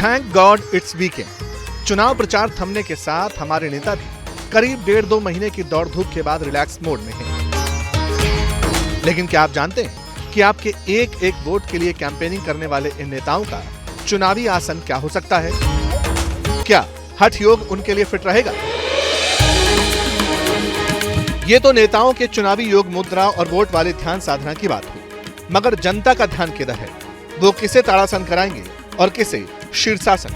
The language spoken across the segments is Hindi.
Thank God it's weekend. चुनाव प्रचार थमने के साथ हमारे नेता भी करीब 1.5-2 महीने की दौड़ धूप के बाद रिलैक्स मोड में हैं। लेकिन क्या आप जानते हैं कि आपके एक एक वोट के लिए कैंपेनिंग करने वाले इन नेताओं का चुनावी आसन क्या हो सकता है? क्या हठ योग उनके लिए फिट रहेगा? ये तो नेताओं के चुनावी योग मुद्रा और वोट वाले ध्यान साधना की बात हुई, मगर जनता का ध्यान किधर है? वो किसे ताड़ासन कराएंगे और किसे शीर्षासन?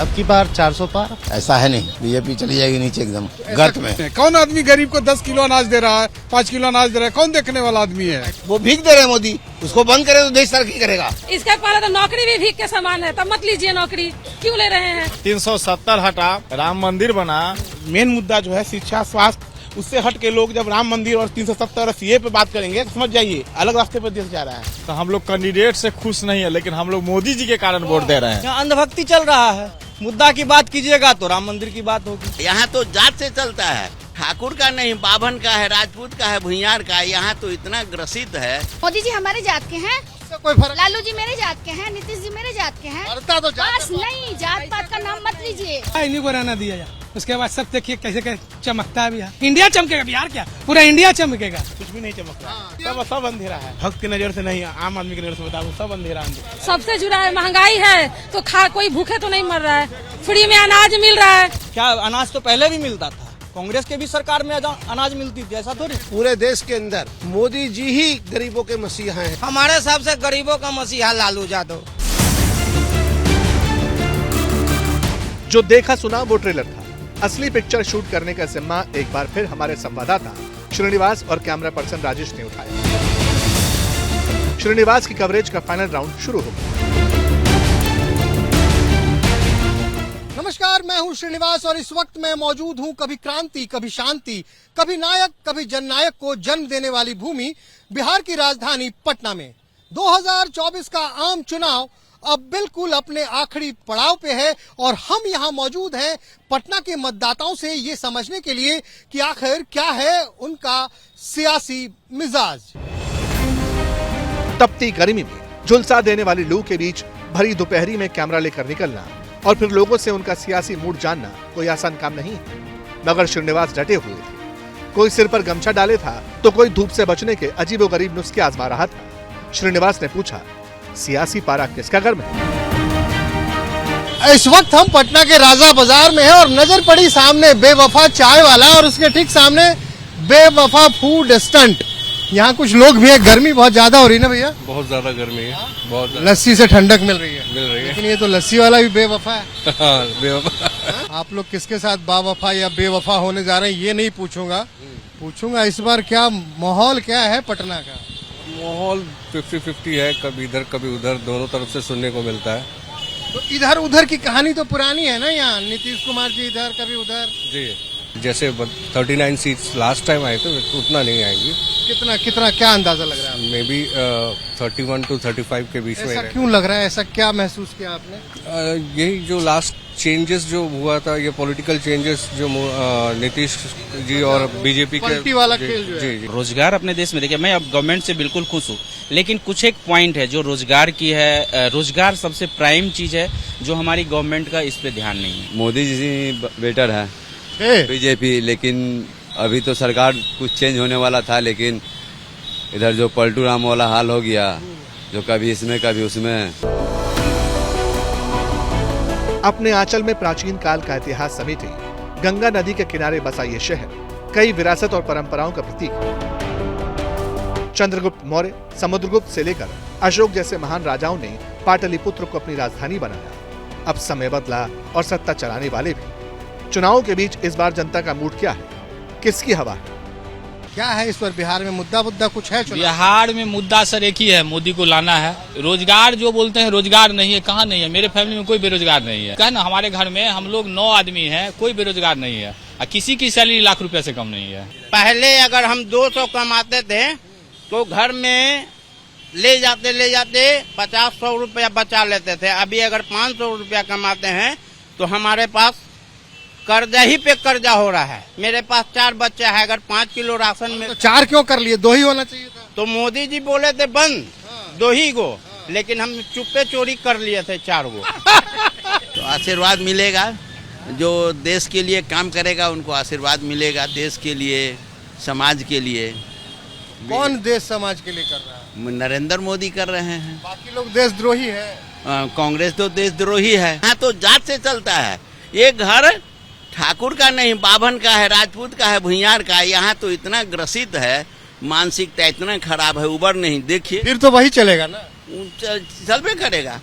अब की बार 400 पार ऐसा है नहीं, बीजेपी चली जाएगी नीचे एकदम गर्त में। कौन आदमी गरीब को 10 किलो अनाज दे रहा है, 5 किलो अनाज दे रहा है? कौन देखने वाला आदमी है? वो भीख दे रहे हैं मोदी, उसको बंद करे तो देश तरक्की करेगा। इसके पहले तो नौकरी भी भीख के समान है, तब मत लीजिए नौकरी, क्यों ले रहे हैं? 370 हटा, राम मंदिर बना। मेन मुद्दा जो है शिक्षा, स्वास्थ्य, उससे हट के लोग जब राम मंदिर और 370 और सीए पे बात करेंगे तो समझ जाइए अलग रास्ते पर देश जा रहा है। तो हम लोग कैंडिडेट से खुश नहीं है, लेकिन हम लोग मोदी जी के कारण वोट दे रहे हैं। यहाँ अंधभक्ति चल रहा है, मुद्दा की बात कीजिएगा तो राम मंदिर की बात होगी। यहाँ तो जात से चलता है, ठाकुर का नहीं, बाभन का है, राजपूत का है, भुइयार का है। यहाँ तो इतना ग्रसित है। मोदी जी हमारे जात के हैं, कोई फर्क लालू जी मेरे जात के हैं, नीतीश जी मेरे जात के हैं। तो बस नहीं, जात पात का नाम मत लीजिए। इन्हीं को रहना दिया जाए, उसके बाद सब देखिए कैसे कैसे चमकता है बिहार। इंडिया चमकेगा, बिहार क्या पूरा इंडिया चमकेगा। कुछ भी नहीं चमकता, सब अंधेरा है। भक्त की नजर से नहीं, आम आदमी की नजर से बताओ, सब अंधेरा। सबसे जुड़ा है, महंगाई है तो कोई भूखे तो नहीं मर रहा है, फ्री में अनाज मिल रहा है। क्या अनाज तो पहले भी मिलता था, कांग्रेस के भी सरकार में अनाज मिलती थी, ऐसा थोड़ी। पूरे देश के अंदर मोदी जी ही गरीबों के मसीहा हैं। हमारे हिसाब से गरीबों का मसीहा लालू यादव। जो देखा सुना वो ट्रेलर था, असली पिक्चर शूट करने का जिम्मा एक बार फिर हमारे संवाददाता श्रीनिवास और कैमरा पर्सन राजेश ने उठाया। श्रीनिवास की कवरेज का फाइनल राउंड शुरू हो गया। नमस्कार, मैं हूं श्रीनिवास और इस वक्त मैं मौजूद हूं कभी क्रांति, कभी शांति, कभी नायक, कभी जननायक को जन्म देने वाली भूमि बिहार की राजधानी पटना में। 2024 का आम चुनाव अब बिल्कुल अपने आखिरी पड़ाव पे है और हम यहां मौजूद हैं पटना के मतदाताओं से ये समझने के लिए कि आखिर क्या है उनका सियासी मिजाज। तपती गर्मी में झुलसा देने वाली लू के बीच भरी दोपहरी में कैमरा लेकर निकलना और फिर लोगों से उनका सियासी मूड जानना कोई आसान काम नहीं है, मगर श्रीनिवास डटे हुए थे। कोई सिर पर गमछा डाले था तो कोई धूप से बचने के अजीबोगरीब नुस्खे आजमा रहा था। श्रीनिवास ने पूछा, सियासी पारा किसका घर में? इस वक्त हम पटना के राजा बाजार में हैं और नजर पड़ी सामने बेवफा चाय वाला और उसके ठीक सामने बेवफा फूड स्टंट। यहाँ कुछ लोग भी हैं, गर्मी बहुत ज्यादा हो रही है ना भैया? बहुत ज्यादा गर्मी है, बहुत ज्यादा। लस्सी से ठंडक मिल रही है, लेकिन ये तो लस्सी वाला भी बेवफा है। बेवफा। आप लोग किसके साथ बावफा या बेवफा होने जा रहे हैं ये नहीं पूछूंगा इस बार क्या माहौल क्या है पटना का? माहौल 50-50 है, कभी इधर कभी उधर, दोनों तरफ से सुनने को मिलता है। तो इधर उधर की कहानी तो पुरानी है ना, यहाँ नीतीश कुमार जी इधर कभी उधर। जी, जैसे 39 सीट्स लास्ट टाइम आए थे उतना नहीं आएंगी। कितना क्या अंदाजा लग रहा है? मे बी 31 to 35 के बीच में। ऐसा क्यों लग रहा है? ऐसा क्या महसूस किया आपने? यही जो लास्ट चेंजेस जो हुआ था, ये पॉलिटिकल चेंजेस जो नीतीश जी और बीजेपी के पलटी वाला खेल जो है। जी। रोजगार अपने देश में देखिए, मैं अब गवर्नमेंट से बिल्कुल खुश हूँ, लेकिन कुछ एक पॉइंट है जो रोजगार की है। रोजगार सबसे प्राइम चीज है जो हमारी गवर्नमेंट का इस पे ध्यान नहीं है। मोदी जी बेटर है बीजेपी, लेकिन अभी तो सरकार कुछ चेंज होने वाला था, लेकिन इधर जो पलटू राम वाला हाल हो गया, जो कभी इसमें कभी उसमें। अपने आंचल में प्राचीन काल का इतिहास समेटे गंगा नदी के किनारे बसा ये शहर कई विरासत और परंपराओं का प्रतीक है। चंद्रगुप्त मौर्य, समुद्रगुप्त से लेकर अशोक जैसे महान राजाओं ने पाटलिपुत्र को अपनी राजधानी बनाया। अब समय बदला और सत्ता चलाने वाले भी। चुनाव के बीच इस बार जनता का मूड क्या है? किसकी हवा है? क्या है इस बार बिहार में मुद्दा कुछ है? बिहार में मुद्दा सर एक ही है, मोदी को लाना है। रोजगार जो बोलते हैं, रोजगार नहीं है, कहाँ नहीं है? मेरे फैमिली में कोई बेरोजगार नहीं है। कहना हमारे घर में हम लोग 9 आदमी हैं, कोई बेरोजगार नहीं है और किसी की सैलरी लाख रुपए से कम नहीं है। पहले अगर हम 200 कमाते थे तो घर में ले जाते 50-100 रुपया बचा लेते थे। अभी अगर 500 रुपया कमाते हैं तो हमारे पास कर्जा ही पे कर्जा हो रहा है। मेरे पास 4 बच्चे हैं, अगर 5 किलो राशन में तो 4 क्यों कर लिए? 2 ही होना चाहिए था। तो मोदी जी बोले थे बंद 2 ही गो, लेकिन हम चुप्पे चोरी कर लिए थे 4 गो। तो आशीर्वाद मिलेगा, जो देश के लिए काम करेगा उनको आशीर्वाद मिलेगा, देश के लिए, समाज के लिए। कौन देश समाज के लिए कर रहा है? नरेंद्र मोदी कर रहे हैं। बाकी लोग देशद्रोही है। कांग्रेस तो देशद्रोही है। यहाँ तो जात से चलता है। ये घर ठाकुर का नहीं, बाभन का है, राजपूत का है, भुइयार का है। यहाँ तो इतना ग्रसित है, मानसिकता इतना खराब है, उबर नहीं। देखिए फिर तो वही चलेगा ना, चलबे करेगा।